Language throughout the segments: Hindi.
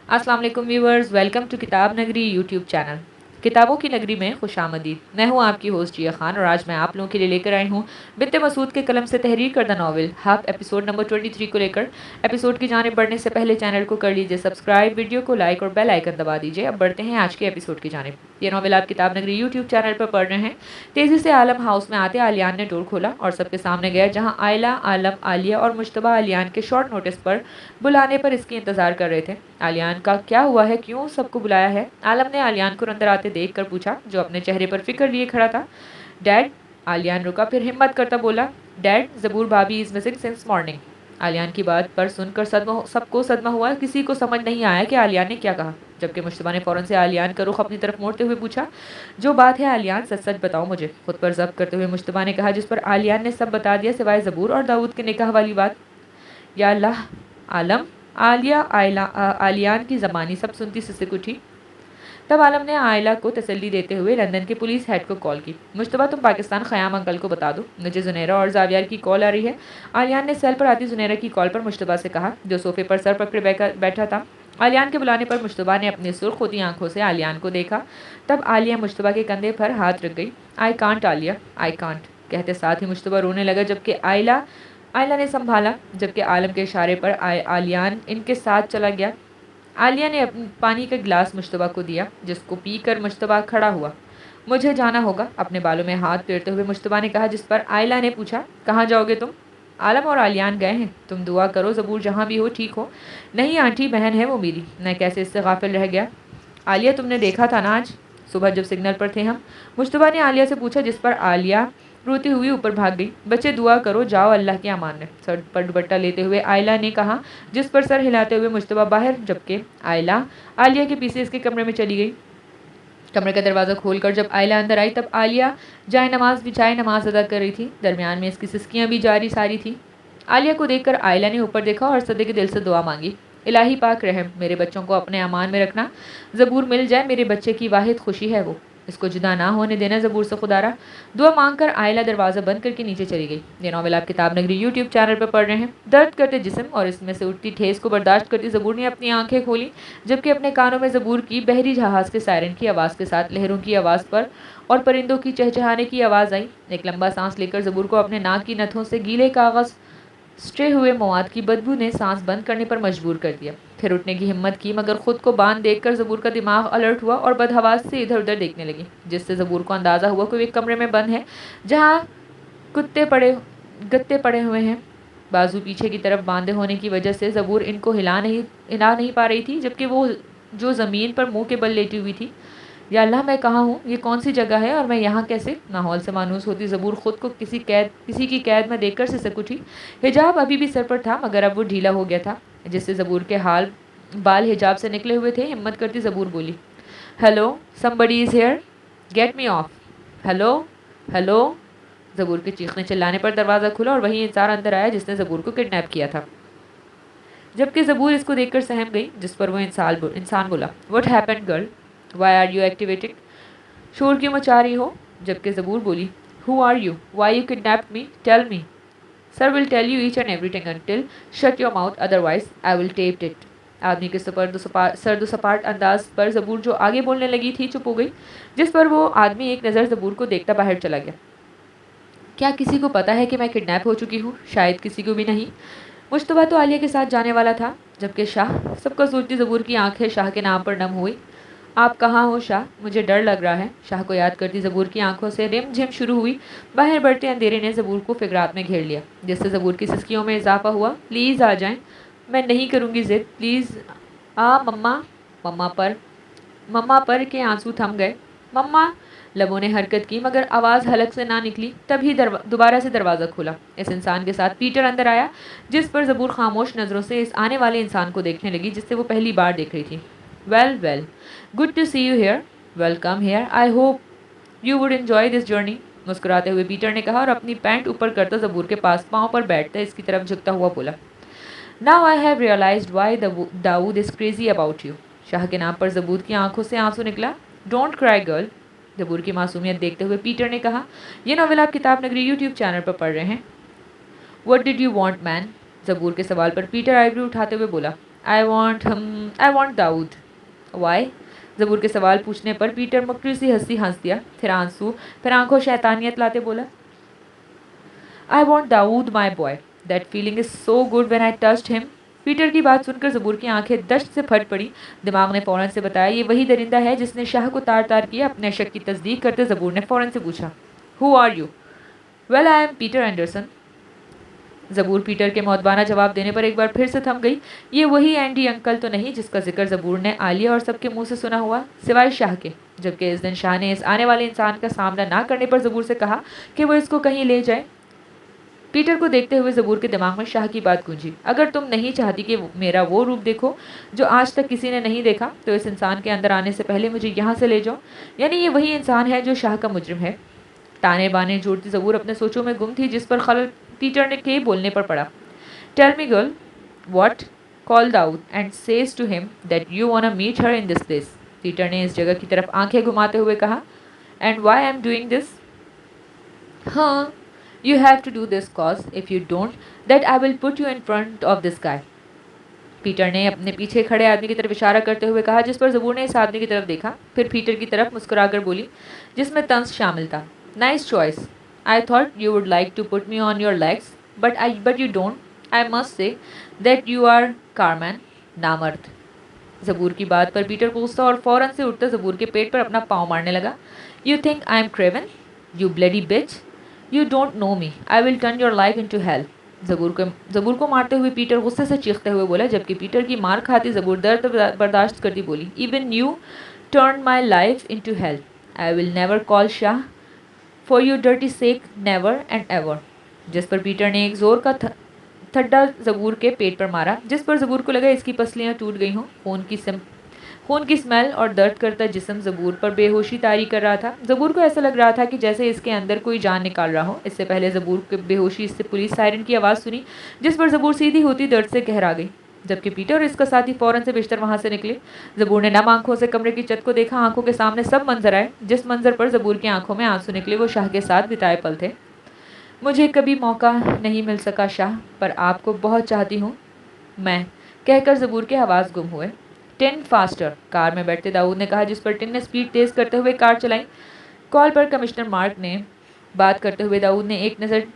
अस्सलाम वालेकुम व्यूवर्स, वेलकम टू किताब नगरी यूट्यूब चैनल। किताबों की नगरी में खुशामदीद। मैं हूं आपकी होस्ट जिया खान और आज मैं आप लोगों के लिए लेकर आई हूं बिन्ते मसूद के कलम से तहरीर करदा नावल हाफ एपिसोड नंबर 23 को लेकर। एपिसोड की जानिब बढ़ने से पहले चैनल को कर लीजिए सब्सक्राइब, वीडियो को लाइक और बेल आइकन दबा दीजिए। अब बढ़ते हैं आज के एपिसोड की जानिब। ये नावल आप किताब नगरी यूट्यूब चैनल पर पढ़ रहे हैं। तेजी से आलम हाउस में आते आलियान ने डोर खोला और सबके सामने गया, जहाँ आयला, आलम, आलिया और मुश्तबा आलियान के शॉर्ट नोटिस पर बुलाने पर इसकी इंतजार कर रहे थे। आलियान का क्या हुआ है, क्यों सबको बुलाया है? आलम ने आलियान को अंदर आते देख कर पूछा, जो अपने चेहरे पर फिक्र लिए खड़ा था। डैड। आलियान रुका, फिर हिम्मत करता बोला, डैड, जबूर भाभी is missing since morning. Aliyan की बात पर सुनकर सबको सदमा हुआ। किसी को समझ नहीं आया कि आलियान ने क्या कहा, जबकि मुश्तबा ने फौरन से आलियान का रुख अपनी तरफ मोड़ते हुए पूछा, जो बात है आलियान, सच सच बताओ मुझे। खुद पर जब्त करते हुए मुश्तबा ने कहा, जिस पर आलियान ने सब बता दिया सिवाय जबूर और दाऊद के निकाह वाली बात। या अल्लाह। आलम, आलियान की ज़बानी सब सुनती सिसक उठी। तब आलम ने आयला को तसल्ली देते हुए लंदन के पुलिस हेड को कॉल की। मुश्तबा, तुम पाकिस्तान ख़याम अंकल को बता दो, मुझे जुनैरा और जावियार की कॉल आ रही है। आलियान ने सेल पर आती जुनैरा की कॉल पर मुश्तबा से कहा, जो सोफे पर सर पकड़े बैठा था। आलियान के बुलाने पर मुश्तबा ने अपनी सुर्ख होती आंखों से आलियान को देखा। तब आलिया मुश्तबा के कंधे पर हाथ रख गई। I can't Alia, I can't कहते साथ ही मुश्तबा रोने लगा, जबकि आयला आयला ने संभाला, जबकि आलम के इशारे पर आलियान इनके साथ चला गया। आलिया ने पानी का गिलास मुश्तबा को दिया, जिसको पीकर मुश्तबा खड़ा हुआ। मुझे जाना होगा, अपने बालों में हाथ फेरते हुए मुश्तबा ने कहा, जिस पर आयला ने पूछा, कहाँ जाओगे तुम? आलम और आलियान गए हैं, तुम दुआ करो ज़बूर जहाँ भी हो ठीक हो। नहीं आंटी, बहन है वो मेरी, मैं कैसे इससे गाफिल रह गया। आलिया, तुमने देखा था ना आज सुबह जब सिग्नल पर थे हम? मुश्तबा ने आलिया से पूछा, जिस पर आलिया रोती हुई ऊपर भाग गई। बच्चे दुआ करो, जाओ अल्लाह की अमान में, सर पर दुपट्टा लेते हुए आयला ने कहा, जिस पर सर हिलाते हुए मुश्तबा बाहर, जबकि आयला आलिया के पीछे इसके कमरे में चली गई। कमरे का दरवाज़ा खोलकर जब आयला अंदर आई, तब आलिया जाए नमाज बिछाए नमाज अदा कर रही थी। दरमियान में इसकी सिसकियाँ भी जारी सारी थी। आलिया को देखकर आयला ने ऊपर देखा और सदे के दिल से दुआ मांगी, इलाही पाक रहम, मेरे बच्चों को अपने अमान में रखना। ज़बूर मिल जाए, मेरे बच्चे की वाहिद खुशी है वो, इसको जुदा ना होने देना ज़बूर से खुदारा। दुआ मांगकर आयला दरवाज़ा बंद करके नीचे चली गई। ये नावल आप किताब नगरी यूट्यूब चैनल पर पढ़ रहे हैं। दर्द करते जिस्म और इसमें से उठती ठेस को बर्दाश्त करती ज़बूर ने अपनी आंखें खोली, जबकि अपने कानों में ज़बूर की बहरी जहाज़ के सायरन की आवाज़ के साथ लहरों की आवाज़ पर और परिंदों की चहचहाने की आवाज़ आई। एक लंबा सांस लेकर ज़बूर को अपने नाक की नथों से गीले कागज़ स्ट्रे हुए मवाद की बदबू ने सांस बंद करने पर मजबूर कर दिया। फिर उठने की हिम्मत की, मगर खुद को बांध देखकर ज़बूर का दिमाग अलर्ट हुआ और बदहवास से इधर उधर देखने लगी, जिससे ज़बूर को अंदाज़ा हुआ कि वे एक कमरे में बंद है, जहाँ गत्ते पड़े हुए हैं। बाजू पीछे की तरफ बांधे होने की वजह से ज़बूर इनको हिला नहीं पा रही थी, जबकि वो जो ज़मीन पर मुंह के बल लेटी हुई थी। या अल्लाह, मैं कहाँ हूँ, ये कौन सी जगह है और मैं यहाँ कैसे? माहौल से मानूस होती ज़बूर खुद को किसी की कैद में देखकर सिसक उठी। हिजाब अभी भी सर पर था, मगर अब वो ढीला हो गया था, जिससे ज़बूर के बाल हिजाब से निकले हुए थे। हिम्मत करती ज़बूर बोली, hello, somebody is here, get me off. Hello, hello. Zabur के चीखने चिल्लाने पर दरवाज़ा खुला और वही इंसान अंदर आया जिसने ज़बूर को किडनैप किया था। जबकि ज़बूर इसको देखकर सहम गई, जिस पर वो इंसान बोला, what happened girl, why are you activating, शोर क्यों मचा रही हो? जबकि ज़बूर बोली, who are you, why you kidnap me, tell me. Sir will tell you each and everything until shut your mouth, otherwise I will tape it. आदमी के सर्दो सपाट अंदाज पर ज़बूर जो आगे बोलने लगी थी चुप हो गई, जिस पर वो आदमी एक नज़र ज़बूर को देखता बाहर चला गया। क्या किसी को पता है कि मैं किडनैप हो चुकी हूँ? शायद किसी को भी नहीं। मुश्तबा तो आलिया के साथ जाने वाला था, जबकि शाह, सबका सोचती ज़बूर की आंखें शाह के नाम पर नम हुई। आप कहाँ हो शाह, मुझे डर लग रहा है। शाह को याद करती ज़बूर की आंखों से रिम झिम शुरू हुई। बाहर बढ़ते अंधेरे ने ज़बूर को फिकरात में घेर लिया, जिससे ज़बूर की सिसकियों में इजाफा हुआ। प्लीज़ आ जाएं, मैं नहीं करूँगी ज़िद, प्लीज़। मम्मा। मम्मा पर मम्मा पर के आंसू थम गए। मम्मा। लबों ने हरकत की, मगर आवाज़ हलक से ना निकली। तभी दोबारा से दरवाज़ा खुला। इस इंसान के साथ पीटर अंदर आया, जिस पर ज़बूर खामोश नज़रों से इस आने वाले इंसान को देखने लगी, जिससे वो पहली बार देख रही थी। Well well, good to see you here, welcome here, I hope you would enjoy this journey. मुस्कुराते हुए पीटर ने कहा और अपनी पैंट ऊपर करता ज़बूर के पास पाँव पर बैठता इसकी तरफ झुकता हुआ बोला, now I have realized why Dawood is crazy about you. Shah के नाम पर ज़बूर की आंखों से आंसू निकला। डोंट क्राई गर्ल, ज़बूर की मासूमियत देखते हुए पीटर ने कहा। यह नावल आप किताब नगरी यूट्यूब चैनल पर पढ़ रहे हैं। What did you want man? Zabur के सवाल पर पीटर आईब्रो उठाते हुए बोला, I want Dawood. Why? Zabur के सवाल पूछने पर पीटर मकड़ी सी हंसी हंस दिया, फिर आंसू, फिर आंखों शैतानियत लाते बोला, I want Dawood my boy, that feeling is so good when I touched him. Peter की बात सुनकर ज़बूर की आंखें दश्त से फट पड़ी। दिमाग ने फ़ौरन से बताया ये वही दरिंदा है जिसने शाह को तार तार किया। अपने शक की तस्दीक करते ज़बूर ने फ़ौरन से पूछा, who are you? Well, I am Peter Anderson. Zaboor Peter के मौतबाना जवाब देने पर एक बार फिर से थम गई। ये वही एंडी अंकल तो नहीं जिसका जिक्र ज़बूर ने आलिया और सबके मुंह से सुना हुआ, सिवाय शाह के। जबकि इस दिन शाह ने इस आने वाले इंसान का सामना ना करने पर ज़बूर से कहा कि वो इसको कहीं ले जाए। पीटर को देखते हुए ज़बूर के दिमाग में शाह की बात गूंजी, अगर तुम नहीं चाहती कि मेरा वो रूप देखो जो आज तक किसी ने नहीं देखा, तो इस इंसान के अंदर आने से पहले मुझे यहाँ से ले जाओ। यानी ये वही इंसान है जो शाह का मुजरिम है। ताने बाने जोड़ती ज़बूर अपने सोचों में गुम थी, जिस पर खलल पीटर ने के बोलने पर पड़ा। Tell me girl, what? Call Dawood and says to him that you want to meet her in this place. Peter ने इस जगह की तरफ आंखें घुमाते हुए कहा, and why I am doing this? हाँ, you have to do this cause if you don't, that I will put you in front of this guy. Peter ने अपने पीछे खड़े आदमी की तरफ इशारा करते हुए कहा, जिस पर ज़बूर ने इस आदमी की तरफ देखा, फिर पीटर की तरफ मुस्कुराकर बोली, जिसमें तंज शामिल था, nice choice. I thought you would like to put me on your legs, but you don't. I must say that you are carman, नामर्द। ज़बूर की बात पर पीटर को गुस्सा और फ़ौरन से उठते ज़बूर के पेट पर अपना पाँव मारने लगा। You think I am craven, you bloody bitch, you don't know me, I will turn your life into hell. Zaboor को मारते हुए पीटर गुस्से से चीखते हुए बोला, जबकि पीटर की मार खाती ज़बूर दर्द बर्दाश्त करती बोली, even you turn my life into hell, I will never call Shah for you dirty sake, never and ever. जिस पर पीटर ने एक जोर का थड्डा ज़बूर के पेट पर मारा, जिस पर ज़बूर को लगा इसकी पसलियाँ टूट गई हों। खून की स्मेल और दर्द करता जिस्म ज़बूर पर बेहोशी तारी कर रहा था। ज़बूर को ऐसा लग रहा था कि जैसे इसके अंदर कोई जान निकाल रहा हो। इससे पहले ज़बूर के बेहोशी से पुलिस सायरन की आवाज़ सुनी, जिस पर ज़बूर सीधी होती दर्द से गहरा गई। जबकि पीटर और इसका साथी फ़ौरन से बिस्तर वहाँ से निकले। ज़बूर ने नम आंखों से कमरे की छत को देखा। आंखों के सामने सब मंजर आए। जिस मंजर पर ज़बूर की आंखों में आंसू निकले वो शाह के साथ बिताए पल थे। मुझे कभी मौका नहीं मिल सका शाह, पर आपको बहुत चाहती हूँ मैं, कहकर ज़बूर के आवाज़ गुम हुए। टिन फास्टर, कार में बैठते दाऊद ने कहा, जिस पर टिन ने स्पीड तेज करते हुए कार चलाई। कॉल पर कमिश्नर मार्क ने बात करते हुए दाऊद ने एक नज़र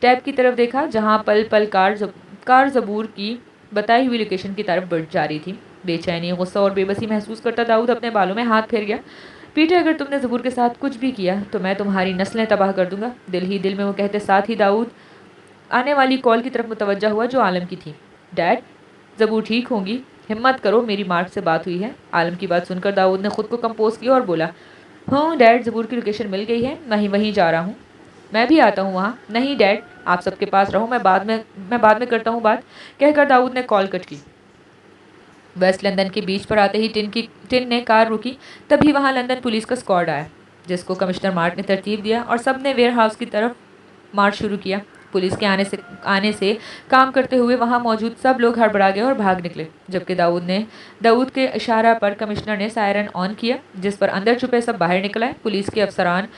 टैब की तरफ देखा, जहां पल पल कार ज़बूर की बताई हुई लोकेशन की तरफ बढ़ जा रही थी। बेचैनी, गुस्सा और बेबसी महसूस करता दाऊद अपने बालों में हाथ फेर गया। पीटर, अगर तुमने ज़बूर के साथ कुछ भी किया तो मैं तुम्हारी नस्लें तबाह कर दूंगा। दिल ही दिल में वो कहते साथ ही दाऊद आने वाली कॉल की तरफ मुतवज्जा हुआ जो आलम की थी। डैड, ज़बूर ठीक होंगी, हिम्मत करो, मेरी मार्क से बात हुई है। आलम की बात सुनकर दाऊद ने खुद को कंपोज किया और बोला, हाँ डैड, ज़बूर की लोकेशन मिल गई है, मैं वहीं जा रहा हूँ। मैं भी आता हूँ वहाँ। नहीं डैड, आप सबके पास रहो, मैं बाद में करता हूँ बात, कहकर दाऊद ने कॉल कट की। वेस्ट लंदन के बीच पर आते ही टिन ने कार रुकी। तभी वहाँ लंदन पुलिस का स्क्वाड आया, जिसको कमिश्नर मार्क ने तरतीब दिया और सब ने वेयर हाउस की तरफ मार्च शुरू किया। पुलिस के आने से काम करते हुए वहां मौजूद सब लोग हड़बड़ा गए और भाग निकले। जबकि दाऊद के इशारा पर कमिश्नर ने सायरन ऑन किया, जिस पर अंदर छुपे सब बाहर निकल आए। पुलिस के अफसरान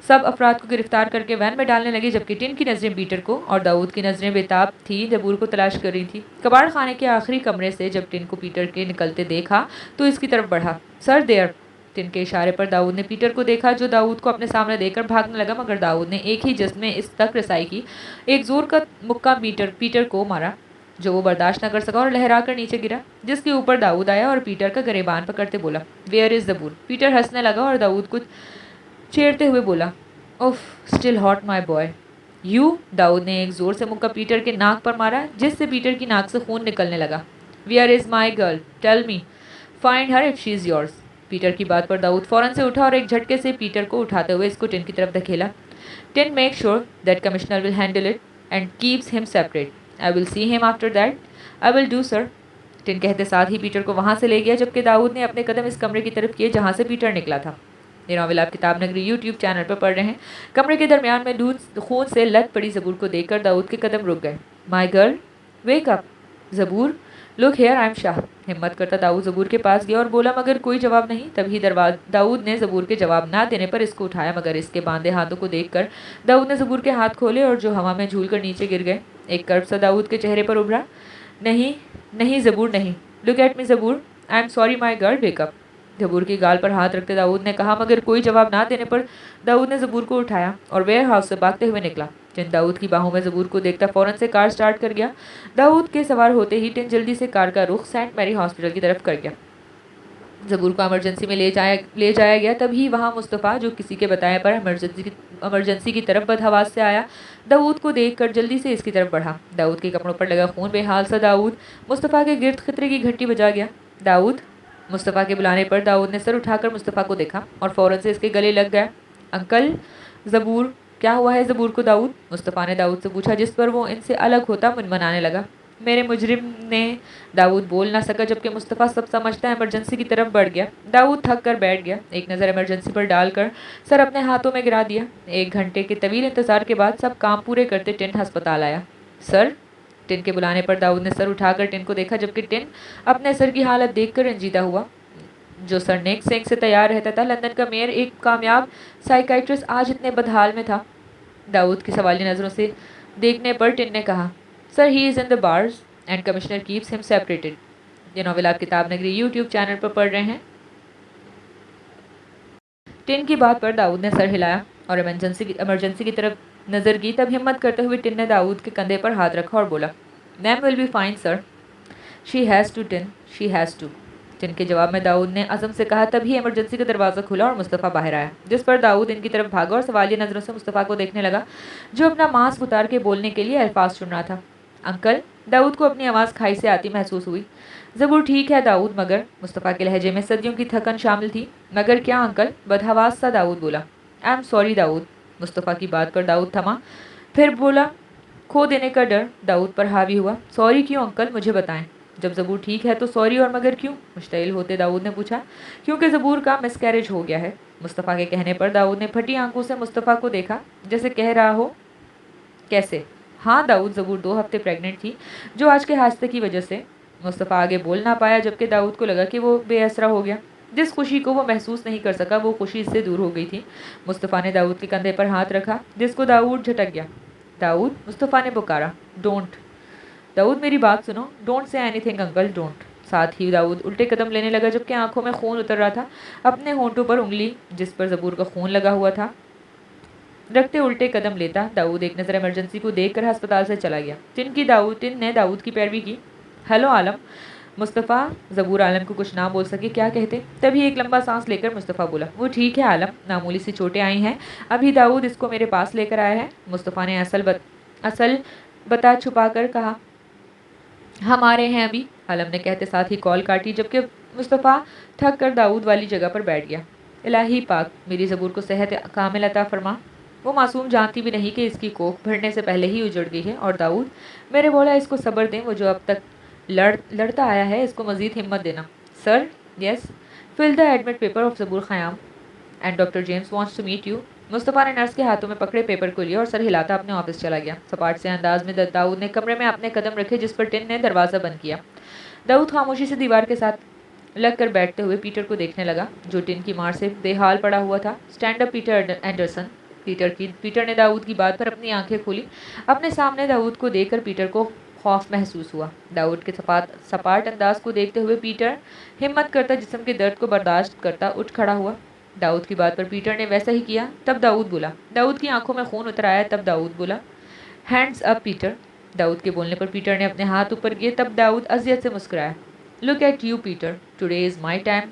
सब अफराद को गिरफ्तार करके वैन में डालने लगे, जबकि टिन की नज़रें पीटर को और दाऊद की नज़रें बेताब थी, ज़बूर को तलाश कर रही थी। कबाड़ खाने के आखिरी कमरे से जब टिन को पीटर के निकलते देखा तो इसकी तरफ बढ़ा। Sir there. टिन के इशारे पर दाऊद ने पीटर को देखा, जो दाऊद को अपने सामने देखकर भागने लगा, मगर दाऊद ने एक ही जिस्म में इस तक रसाई की। एक जोर का मुक्का पीटर को मारा, जो वो बर्दाश्त न कर सका और लहरा कर नीचे गिरा, जिसके ऊपर दाऊद आया और पीटर का गरेबान पकड़ते बोला, वेयर इज़ ज़बूर। पीटर हंसने लगा और दाऊद को छेड़ते हुए बोला, उफ, still hot my boy. You. Dawood ने एक जोर से मुक्का पीटर के नाक पर मारा, जिससे पीटर की नाक से खून निकलने लगा। Where is my girl, tell me, find her if she is yours. Peter की बात पर दाऊद फौरन से उठा और एक झटके से पीटर को उठाते हुए इसको टिन की तरफ धकेला। Tin, make sure that commissioner will handle it and keeps him separate. I will see him after that. I will do sir. Tin कहते साथ ही पीटर को वहाँ से ले गया, जबकि दाऊद ने अपने कदम इस कमरे की तरफ किए जहाँ से पीटर निकला था। ये नावल आप किताब नगरी यूट्यूब चैनल पर पढ़ रहे हैं। कमरे के दरमियान में खून से लत पड़ी ज़बूर को देखकर दाऊद के कदम रुक गए। My girl, wake up. Zaboor, look here, I am Shah. हिम्मत करता दाऊद ज़बूर के पास गया और बोला, मगर कोई जवाब नहीं। तभी दाऊद ने ज़बूर के जवाब ना देने पर इसको उठाया, मगर इसके बांधे हाथों को देखकर दाऊद ने ज़बूर के हाथ खोले और जो हवा में झूल कर नीचे गिर गए। एक कर्ब सा दाऊद के चेहरे पर उभरा। नहीं नहीं ज़बूर, नहीं, look at me Zaboor, I am sorry my girl, wake up. Zaboor की गाल पर हाथ रखते दाऊद ने कहा, मगर कोई जवाब ना देने पर दाऊद ने ज़बूर को उठाया और वेयर हाउस से भागते हुए निकला। टिन दाऊद की बाहों में ज़बूर को देखता फ़ौरन से कार स्टार्ट कर गया। दाऊद के सवार होते ही टिन जल्दी से कार का रुख सेंट मैरी हॉस्पिटल की तरफ कर गया। ज़बूर को इमरजेंसी में ले जाया गया। तभी वहाँ मुस्तफ़ा, जो किसी के बताए पर इमरजेंसी की तरफ बदहवास से आया, दाऊद को देखकर जल्दी से इसकी तरफ बढ़ा। दाऊद के कपड़ों पर लगा खून बेहाल सा दाऊद मुस्तफ़ा के गिर्द खतरे की घंटी बजा गया। दाऊद। मुस्तफ़ा के बुलाने पर दाऊद ने सर उठाकर मुस्तफ़ा को देखा और फ़ौरन से इसके गले लग गया। अंकल। ज़बूर। क्या हुआ है ज़बूर को दाऊद? मुस्तफ़ा ने दाऊद से पूछा, जिस पर वो इनसे अलग होता मनमनाने लगा। मेरे मुजरिम ने। दाऊद बोल ना सका, जबकि मुस्तफ़ा सब समझता इमरजेंसी की तरफ बढ़ गया। दाऊद थक कर बैठ गया, एक नज़र इमरजेंसी पर डालकर सर अपने हाथों में गिरा दिया। 1 घंटे के तवील इंतज़ार के बाद सब काम पूरे करते टिन अस्पताल आया। सर। टिन के बुलाने पर दाऊद ने सर उठाकर टिन को देखा, जबकि टिन अपने सर की हालत देखकर रंजीदा हुआ। जो सर नेक सेंक से तैयार रहता था, लंदन का मेयर, एक कामयाब साइकाइट्रिस्ट, आज इतने बदहाल में था। दाऊद की सवाली नज़रों से देखने पर टिन ने कहा, sir he is in the bars and commissioner keeps him separated. ये नॉवेल आप किताब नगरी यूट्यूब चैनल पर पढ़ रहे हैं। टिन की बात पर दाऊद ने सर हिलाया और इमरजेंसी की तरफ नज़र की। तब हिम्मत करते हुए टिन ने दाऊद के कंधे पर हाथ रखा और बोला, ma'am will be fine sir. She has to Tin, she has to. Tin के जवाब में दाऊद ने अज़म से कहा। तभी इमरजेंसी का दरवाज़ा खुला और मुस्तफ़ा बाहर आया, जिस पर दाऊद इनकी तरफ भागा और सवालिया नज़रों से मुस्तफ़ा को देखने लगा, जो अपना मास्क उतार के बोलने के लिए अल्फाज चुन रहा था। अंकल। दाऊद को अपनी आवाज़ खाई से आती महसूस हुई। ज़बूर ठीक है दाऊद, मगर। मुस्तफ़ा के लहजे में सदियों की थकन शामिल थी। मगर क्या अंकल? बदहवास सा दाऊद बोला। I am sorry Dawood. Mustafa की बात पर दाऊद थमा, फिर बोला, खो देने का डर दाऊद पर हावी हुआ। सॉरी क्यों अंकल, मुझे बताएं। जब ज़बूर ठीक है तो सॉरी, और मगर क्यों? मुश्तइल होते दाऊद ने पूछा। क्योंकि ज़बूर का मिसकैरेज हो गया है। मुस्तफ़ा के कहने पर दाऊद ने फटी आंखों से मुस्तफ़ा को देखा, जैसे कह रहा हो, कैसे? हाँ दाऊद, ज़बूर 2 हफ्ते प्रेग्नेंट थी, जो आज के हादसे की वजह से। मुस्तफ़ा आगे बोल ना पाया, जबकि दाऊद को लगा कि वो बेअसरा हो गया। जिस खुशी को वो महसूस नहीं कर सका, वो खुशी इससे दूर हो गई थी। मुस्तफ़ा ने दाऊद के कंधे पर हाथ रखा, जिसको दाऊद झटक गया। दाऊद। मुस्तफ़ा ने पुकारा, डोंट। दाऊद मेरी बात सुनो। Don't say anything uncle, don't. साथ ही दाऊद उल्टे कदम लेने लगा, जबकि आंखों में खून उतर रहा था। अपने होंठों पर उंगली, जिस पर ज़बूर का खून लगा हुआ था, रखते उल्टे कदम लेता दाऊद एक नज़र इमरजेंसी को देखकर अस्पताल से चला गया। टिन ने दाऊद की पैरवी की। हेलो आलम। मुस्तफ़ा। ज़बूर आलम को कुछ ना बोल सके, क्या कहते। तभी एक लंबा सांस लेकर मुस्तफ़ा बोला, वो ठीक है आलम, मामूली सी चोटें आई हैं। अभी दाऊद इसको मेरे पास लेकर आया है। मुस्तफ़ा ने असल बता छुपा कर कहा, हम आ रहे हैं अभी। आलम ने कहते साथ ही कॉल काटी, जबकि मुस्तफ़ा थक कर दाऊद वाली जगह पर बैठ गया। इलाही पाक, मेरी ज़बूर को सेहत कामिल अता फरमा। वो मासूम जानती भी नहीं कि इसकी कोख भरने से पहले ही उजड़ गई है। और दाऊद, मेरे बोला, इसको सब्र दें, वो जो अब तक लड़ता आया है, इसको मज़ीद हिम्मत देना। Sir. Yes. Fill the admit paper of Zaboor Khayyam and doctor James wants to meet you. Mustafa ने नर्स के हाथों में पकड़े पेपर को लिया और सर हिलाता अपने ऑफिस चला गया। सपाट से अंदाज में दाऊद ने कमरे में अपने कदम रखे, जिस पर टिन ने दरवाज़ा बंद किया। दाऊद खामोशी से दीवार के साथ लग कर बैठते हुए पीटर को देखने लगा, जो टिन की मार से बेहाल पड़ा हुआ था। Stand up Peter Anderson. Peter ने दाऊद की बात पर अपनी आंखें खोली। अपने सामने दाऊद को देखकर पीटर को खौफ महसूस हुआ। दाऊद के सपाट अंदाज को देखते हुए पीटर हिम्मत करता जिस्म के दर्द को बर्दाश्त करता उठ खड़ा हुआ। दाऊद की बात पर पीटर ने वैसा ही किया। तब दाऊद बोला। दाऊद की आंखों में खून उतर आया। तब दाऊद बोला, हैंड्स अप पीटर। दाऊद के बोलने पर पीटर ने अपने हाथ ऊपर किए। तब दाऊद अजियत से मुस्कुराया। Look at you Peter, today is my time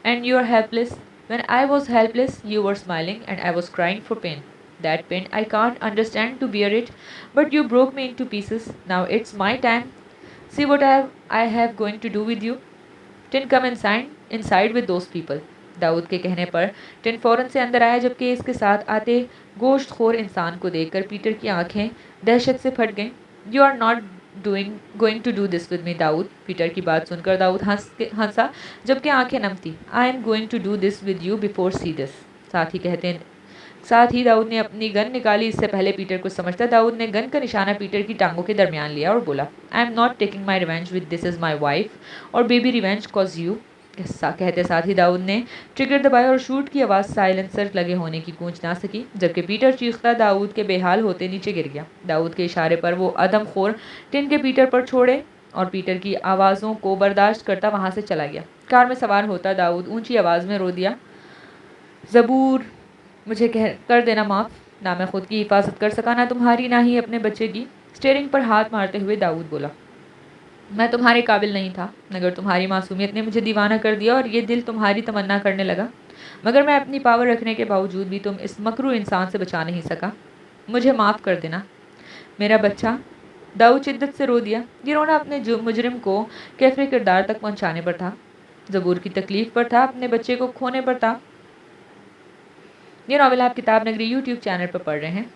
and you are helpless. When I was helpless, you were smiling and I was crying for pain. That pain I can't understand to bear it, but you broke me into pieces. Now it's my time. See what I have going to do with you. Tin, come inside with those people. Dawood के कहने पर टिन फौरन से अंदर आया, जबकि इसके साथ आते गोश्तखोर इंसान को देखकर पीटर की आंखें दहशत से फट गईं। You are not going to do this with me Dawood. Peter की बात सुनकर दाऊद हंसा, जबकि आंखें नम थी। I am going to do this with you before see this. साथ ही दाऊद ने अपनी गन निकाली। इससे पहले पीटर कुछ समझता, दाऊद ने गन का निशाना पीटर की टांगों के दरमियान लिया और बोला, I am not taking my revenge with this is my wife और बेबी रिवेंज कॉज यू। कहते साथ ही दाऊद ने ट्रिगर दबाया और शूट की आवाज़ साइलेंसर लगे होने की गूंज ना सकी, जबकि पीटर चीखता दाऊद के बेहाल होते नीचे गिर गया। दाऊद के इशारे पर वो अदमखोर टिन के पीटर पर छोड़े और पीटर की आवाज़ों को बर्दाश्त करता वहाँ से चला गया। कार में सवार होता दाऊद ऊंची आवाज़ में रो दिया, ज़बूर, मुझे कर देना माफ़। ना मैं खुद की हिफाजत कर सका, ना तुम्हारी, ना ही अपने बच्चे की। स्टीयरिंग पर हाथ मारते हुए दाऊद बोला, मैं तुम्हारे काबिल नहीं था, मगर तुम्हारी मासूमियत ने मुझे दीवाना कर दिया और ये दिल तुम्हारी तमन्ना करने लगा। मगर मैं अपनी पावर रखने के बावजूद भी तुम इस मकरू इंसान से बचा नहीं सका। मुझे माफ़ कर देना मेरा बच्चा। दाऊद शिद्दत से रो दिया। ये रोना अपने मुजरिम को कैफरे किरदार तक पहुंचाने पर था, ज़बूर की तकलीफ पर था, अपने बच्चे को खोने पर था। ये नावल आप किताब नगरी यूट्यूब चैनल पर पढ़ रहे हैं।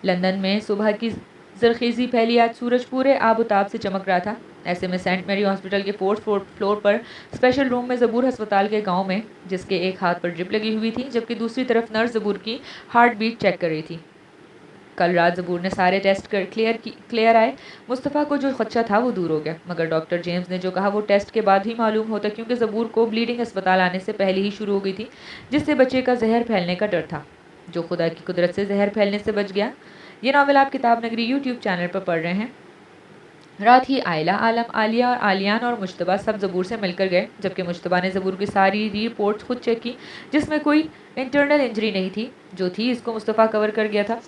लंदन में सुबह की जरखेज़ी फैली। आज सूरज पूरे आबोताब से चमक रहा था। ऐसे में सेंट मेरी हॉस्पिटल के 4th फ्लोर पर स्पेशल रूम में ज़बूर अस्पताल के गांव में, जिसके एक हाथ पर ड्रिप लगी हुई थी, जबकि दूसरी तरफ नर्स ज़बूर की हार्ट बीट चेक कर रही थी। कल रात ज़बूर ने सारे टेस्ट कर क्लियर आए। मुस्तफ़ा को जो खदशा था वो दूर हो गया, मगर डॉक्टर जेम्स ने जो कहा वो टेस्ट के बाद ही मालूम होता, क्योंकि ज़बूर को ब्लीडिंग अस्पताल आने से पहले ही शुरू हो गई थी, जिससे बच्चे का जहर फैलने का डर था, जो खुदा की कुदरत से जहर फैलने से बच गया। ये नावल आप किताब नगरी यूट्यूब चैनल पर पढ़ रहे हैं। रात ही आयला, आलम, आलिया और आलियान और मुश्तबा सब ज़बूर से मिलकर गए, जबकि मुश्तबा ने ज़बूर की सारी रिपोर्ट्स खुद चेक की, जिसमें कोई इंटरनल इंजरी नहीं थी। जो थी इसको मुस्तफ़ा कवर कर गया था।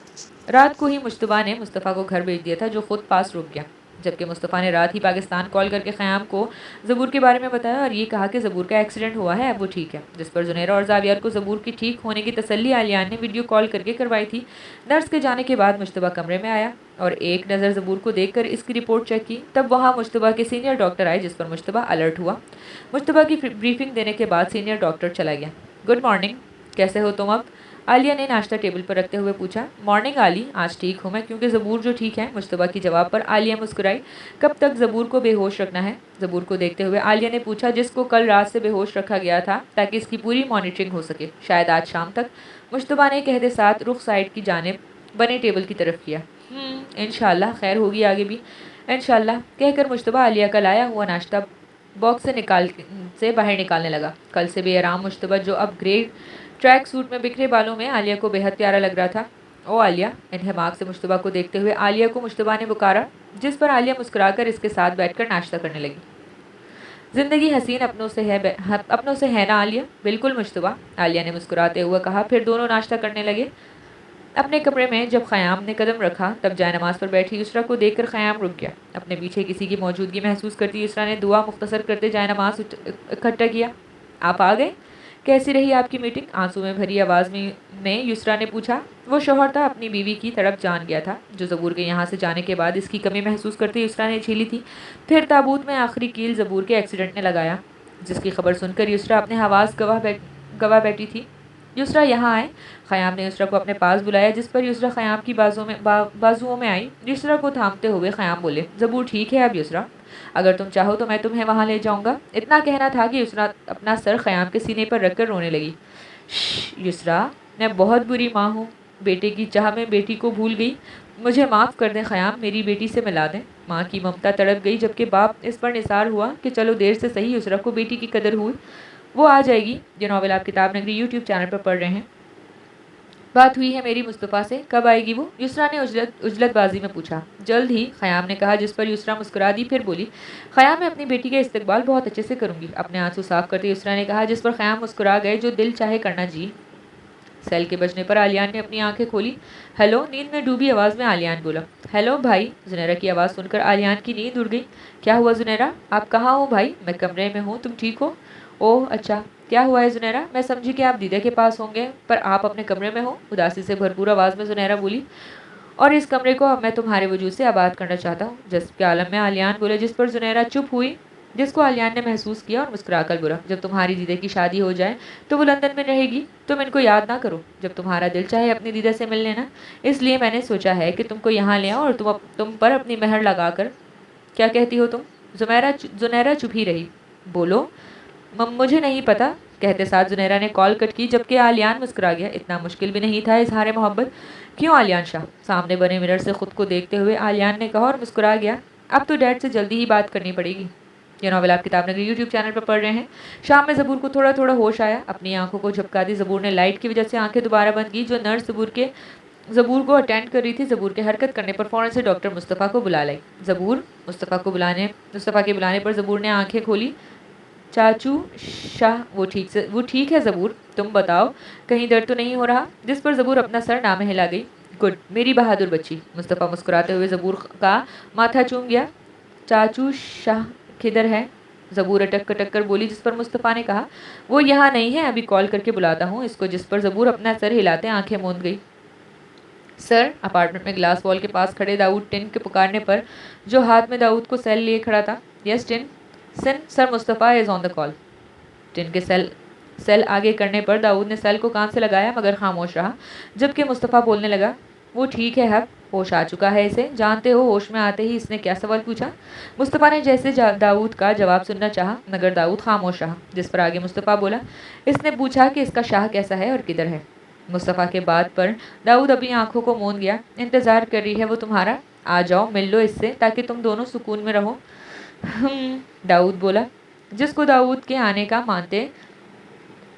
रात को ही मुश्तबा ने मुस्तफ़ा को घर भेज दिया था, जो खुद पास रुक गया, जबकि मुस्तफ़ा ने रात ही पाकिस्तान कॉल करके ख़याम को ज़बूर के बारे में बताया और ये कहा कि ज़बूर का एक्सीडेंट हुआ है, अब वो ठीक है। जिस पर जुनैरा और ज़ावियार को ज़बूर की ठीक होने की तसल्ली आलियान ने वीडियो कॉल करके करवाई थी। नर्स के जाने के बाद मुश्तबा कमरे में आया और एक नज़र ज़बूर को देखकर इसकी रिपोर्ट चेक की। तब वहाँ मुश्तबा के सीनियर डॉक्टर आए, जिस पर मुश्तबा अलर्ट हुआ। मुश्तबा की ब्रीफिंग देने के बाद सीनियर डॉक्टर चला गया। गुड मॉर्निंग, कैसे हो तुम अब? आलिया ने नाश्ता टेबल पर रखते हुए पूछा। मॉर्निंग आली, आज ठीक हूँ मैं, क्योंकि ज़बूर जो ठीक है। मुश्तबा की जवाब पर आलिया मुस्कुराई। कब तक ज़बूर को बेहोश रखना है? ज़बूर को देखते हुए आलिया ने पूछा। जिसको कल रात से बेहोश रखा गया था, ताकि इसकी पूरी मॉनिटरिंग हो सके, शायद आज शाम तक। मुश्तबा ने कहते साथ रुख साइड की जानिब बने टेबल की तरफ किया। इंशाल्लाह खैर होगी आगे भी, इंशाल्लाह, कहकर मुश्तबा आलिया का लाया हुआ नाश्ता बॉक्स से बाहर निकालने लगा। कल से बेआराम मुश्तबा, जो अब ग्रे ट्रैक सूट में बिखरे बालों में आलिया को बेहद प्यारा लग रहा था। ओ आलिया, इन्हमाक से मुश्तबा को देखते हुए आलिया को मुश्तबा ने पुकारा, जिस पर आलिया मुस्कुराकर इसके साथ बैठकर नाश्ता करने लगी। ज़िंदगी हसीन अपनों से है ना आलिया? बिल्कुल मुश्तबा, आलिया ने मुस्कुराते हुए कहा। फिर दोनों नाश्ता करने लगे। अपने कमरे में जब ख़याम ने कदम रखा, तब जाए नमाज पर बैठी युसरा को देखकर ख़याम रुक गया। अपने पीछे किसी की मौजूदगी महसूस करती युसरा ने दुआ मुख्तसर करते जाए नमाज इकट्ठा किया। आप आ गए? कैसी रही आपकी मीटिंग? आंसू में भरी आवाज़ में युसरा ने पूछा। वो शौहर था, अपनी बीवी की तरफ जान गया था, जो ज़बूर के यहाँ से जाने के बाद इसकी कमी महसूस करते युसरा ने झेली थी। फिर ताबूत में आखिरी कील ज़बूर के एक्सीडेंट ने लगाया, जिसकी खबर सुनकर युसरा अपने हवास गवा बैठी थी। युसरा यहाँ आए। ख़याम ने युसरा को अपने पास बुलाया, जिस पर युसरा ख़याम की बाजुओं में आई। युसरा को थामते हुए ख़याम बोले, ज़बूर ठीक है अब युसरा, अगर तुम चाहो तो मैं तुम्हें वहाँ ले जाऊँगा। इतना कहना था कि युसरा अपना सर ख़याम के सीने पर रखकर रोने लगी। युसरा, मैं बहुत बुरी माँ हूँ, बेटे की चाह में बेटी को भूल गई, मुझे माफ़ कर दें ख़याम, मेरी बेटी से मिला दें। माँ की ममता तड़प गई, जबकि बाप इस पर निसार हुआ कि चलो देर से सही युसरा को बेटी की कदर हुई, वो आ जाएगी। ये नावल आप किताब नगरी यूट्यूब चैनल पर पढ़ रहे हैं। बात हुई है मेरी मुस्तफ़ा से, कब आएगी वो? युसरा ने उजलतबाजी में पूछा। जल्द ही, ख़याम ने कहा, जिस पर युसरा मुस्कुरा दी। फिर बोली, ख़याम, मैं अपनी बेटी का इस्तकबाल बहुत अच्छे से करूँगी। अपने आंसू साफ करते युसरा ने कहा, जिस पर ख़याम मुस्कुरा गए। जो दिल चाहे करना जी। सेल के बजने पर आलियान ने अपनी आंखें खोली। हेलो, नींद में डूबी आवाज़ में आलियान बोला। हेलो भाई। जुनैरा की आवाज़ सुनकर आलियान की नींद उड़ गई। क्या हुआ जुनैरा? आप कहाँ हो भाई? मैं कमरे में हूँ, तुम ठीक हो? ओह अच्छा, क्या हुआ है जुनैरा? मैं समझी कि आप दीदा के पास होंगे, पर आप अपने कमरे में हो। उदासी से भरपूर आवाज़ में जुनैरा बोली। और इस कमरे को अब मैं तुम्हारे वजूद से आबाद करना चाहता हूँ, जज्ब आलम में आलियान बोले, जिस पर जुनैरा चुप हुई, जिसको आलियान ने महसूस किया और मुस्कुराकर बोला, जब तुम्हारी दीदा की शादी हो जाए तो वो लंदन में रहेगी, तुम इनको याद ना करो। जब तुम्हारा दिल चाहे अपनी दीदा से मिल लेना। इसलिए मैंने सोचा है कि तुमको यहाँ ले आओ और तुम पर अपनी मेहर लगा कर। क्या कहती हो तुम? जुनैरा चुप ही रही। बोलो। मुझे नहीं पता, कहते साथ जुनैरा ने कॉल कट की, जबकि आलियान मुस्कुरा गया। इतना मुश्किल भी नहीं था इजहार मोहब्बत। क्यों आलियान शाह? सामने बने मिरर से खुद को देखते हुए आलियान ने कहा और मुस्कुरा गया। अब तो डैड से जल्दी ही बात करनी पड़ेगी। ये नावल आप किताब नगरी यूट्यूब चैनल पर पढ़ रहे हैं। शाम में ज़बूर को थोड़ा थोड़ा होश आया। अपनी आंखों को झपका दी ज़बूर ने लाइट की वजह से आंखें दोबारा बंद की। जो नर्स ज़बूर के ज़बूर को अटेंड कर रही थी। ज़बूर के हरकत करने पर फ़ौरन से डॉक्टर मुस्तफ़ा को बुला लाई। मुस्तफ़ा के बुलाने पर ज़बूर ने आंखें खोली। चाचू शाह, वो ठीक है ज़बूर, तुम बताओ कहीं दर्द तो नहीं हो रहा? जिस पर ज़बूर अपना सर नामे हिला गई। गुड, मेरी बहादुर बच्ची। मुस्तफ़ा मुस्कुराते हुए ज़बूर का माथा चूम गया। चाचू शाह किधर है? ज़बूर अटक कटक कर बोली, जिस पर मुस्तफ़ा ने कहा, वो यहाँ नहीं है, अभी कॉल करके बुलाता हूँ इसको। जिस पर ज़बूर अपना सर हिलाते आंखें मूंद गई। सर, अपार्टमेंट में ग्लास वॉल के पास खड़े दाऊद टिन के पुकारने पर, जो हाथ में दाऊद को सेल लिए खड़ा था। Yes tin, sir Mustafa is on the call. Tin के सेल आगे करने पर दाऊद ने सेल को कान से लगाया मगर खामोश रहा। जबकि मुस्तफ़ा बोलने लगा, वो ठीक है हब, होश आ चुका है इसे, जानते हो होश में आते ही इसने क्या सवाल पूछा? मुस्तफ़ा ने जैसे दाऊद का जवाब सुनना चाहा मगर दाऊद खामोश रहा। जिस पर आगे मुस्तफ़ा बोला, इसने पूछा कि इसका शाह कैसा है और किधर है। मुस्तफ़ा के बात पर दाऊद अभी आंखों को मूंद गया। इंतज़ार कर रही है वो तुम्हारा, आ जाओ मिल लो इससे ताकि तुम दोनों सुकून में रहो। दाऊद बोला, जिसको दाऊद के आने का मानते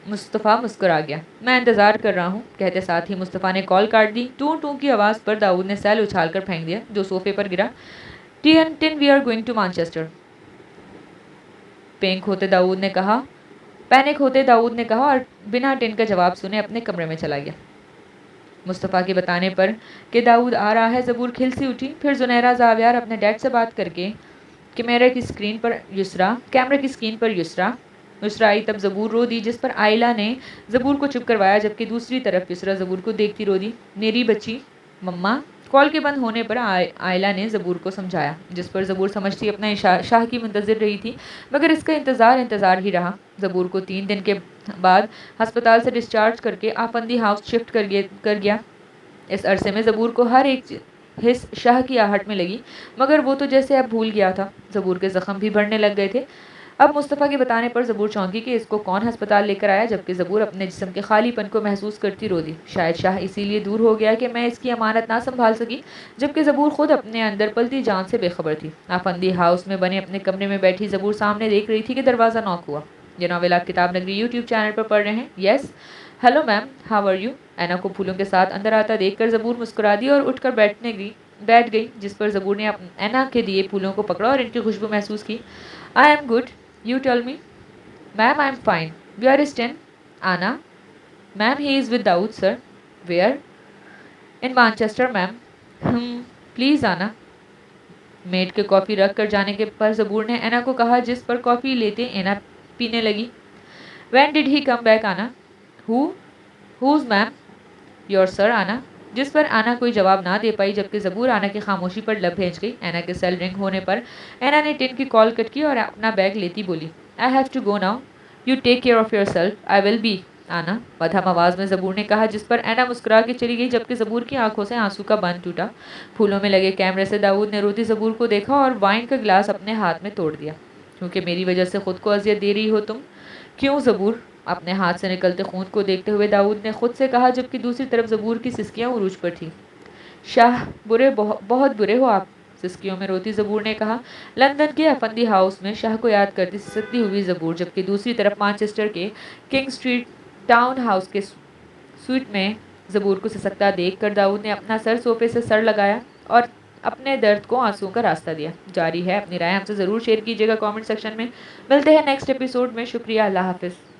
मुस्तफ़ा मुस्कुरा गया। मैं इंतज़ार कर रहा हूँ, कहते साथ ही मुस्तफ़ा ने कॉल काट दी। टू टू की आवाज़ पर दाऊद ने सेल उछाल कर फेंक दिया, जो सोफे पर गिरा। Tin, we are going to Manchester. Panic होते दाऊद ने कहा और बिना टिन का जवाब सुने अपने कमरे में चला गया। मुस्तफ़ा के बताने पर कि दाऊद आ रहा है, ज़बूर खिल सी उठी। फिर जुनैरा ज़ावियार अपने डैड से बात करके कैमरे की स्क्रीन पर युसरा आई। तब ज़बूर रो दी, जिस पर आयला ने ज़बूर को चुप करवाया, जबकि दूसरी तरफ युसरा ज़बूर को देखती रो दी। मेरी बच्ची। मम्मा। कॉल के बंद होने पर आयला ने ज़बूर को समझाया, जिस पर ज़बूर समझती अपना शाह की मुंतज़िर रही थी मगर इसका इंतज़ार ही रहा। ज़बूर को 3 दिन के बाद अस्पताल से डिस्चार्ज करके आफंदी हाउस शिफ्ट कर गया। इस अरसे में ज़बूर को हर एक हिस्स शाह की आहट में लगी मगर वो तो जैसे अब भूल गया था। ज़बूर के ज़ख्म भी बढ़ने लग गए थे। अब मुस्तफ़ा के बताने पर ज़बूर चौंकी कि इसको कौन अस्पताल लेकर आया, जबकि ज़बूर अपने जिस्म के खालीपन को महसूस करती रो दी। शायद शाह इसीलिए दूर हो गया कि मैं इसकी अमानत ना संभाल सकी, जबकि ज़बूर खुद अपने अंदर पलती जान से बेखबर थी। आफंदी हाउस में बने अपने कमरे में बैठी ज़बूर सामने देख रही थी कि दरवाज़ा नॉक हुआ। ये नावल आप किताब नगरी यूट्यूब चैनल पर पढ़ रहे हैं। Yes, hello ma'am, how are you? Anna को फूलों के साथ अंदर आता देखकर ज़बूर मुस्कुरा दी और उठकर बैठ गई, जिस पर ज़बूर ने ऐना के दिए फूलों को पकड़ा और इनकी खुशबू महसूस की। I am good, you tell me. Ma'am, I am fine. Where is Tin? Anna. Ma'am, he is with Dawood sir. Where? In Manchester ma'am. Please Anna. Maid के कॉफ़ी रख कर जाने के पर ज़बूर ने ऐना को कहा, जिस पर कॉफ़ी लेते ऐना पीने लगी। When did he come back, आना? Who's ma'am? योर सर, आना। जिस पर आना कोई जवाब ना दे पाई, जबकि ज़बूर आना की खामोशी पर लब भेज गई। ऐना के सेल रिंग होने पर ऐना ने टिन की कॉल कट की और अपना बैग लेती बोली, I have to go now, you take care of yourself, I will be. आना, मध्यम आवाज़ में ज़बूर ने कहा, जिस पर ऐना मुस्कुरा के चली गई, जबकि ज़बूर की आंखों से आंसू का बांध टूटा। फूलों में लगे कैमरे से दाऊद ने रोती ज़बूर को देखा और वाइन का गिलास अपने हाथ में तोड़ दिया। क्योंकि मेरी वजह से खुद को अजियत दे रही हो तुम? क्यों ज़बूर? अपने हाथ से निकलते खून को देखते हुए दाऊद ने खुद से कहा, जबकि दूसरी तरफ ज़बूर की सिसकियां उरूज पर थी। शाह, बहुत बुरे हो आप, सिसकियों में रोती ज़बूर ने कहा। लंदन के अफंदी हाउस में शाह को याद करती सिसकती हुई ज़बूर, जबकि दूसरी तरफ मैनचेस्टर के किंग स्ट्रीट टाउन हाउस के स्वीट में ज़बूर को सिसकता देख कर दाऊद ने अपना सोफे से सर लगाया और अपने दर्द को आंसुओं का रास्ता दिया। जारी है, अपनी राय हमसे ज़रूर शेयर कीजिएगा कमेंट सेक्शन में। मिलते हैं नेक्स्ट एपिसोड में। शुक्रिया, अल्लाह हाफिज़।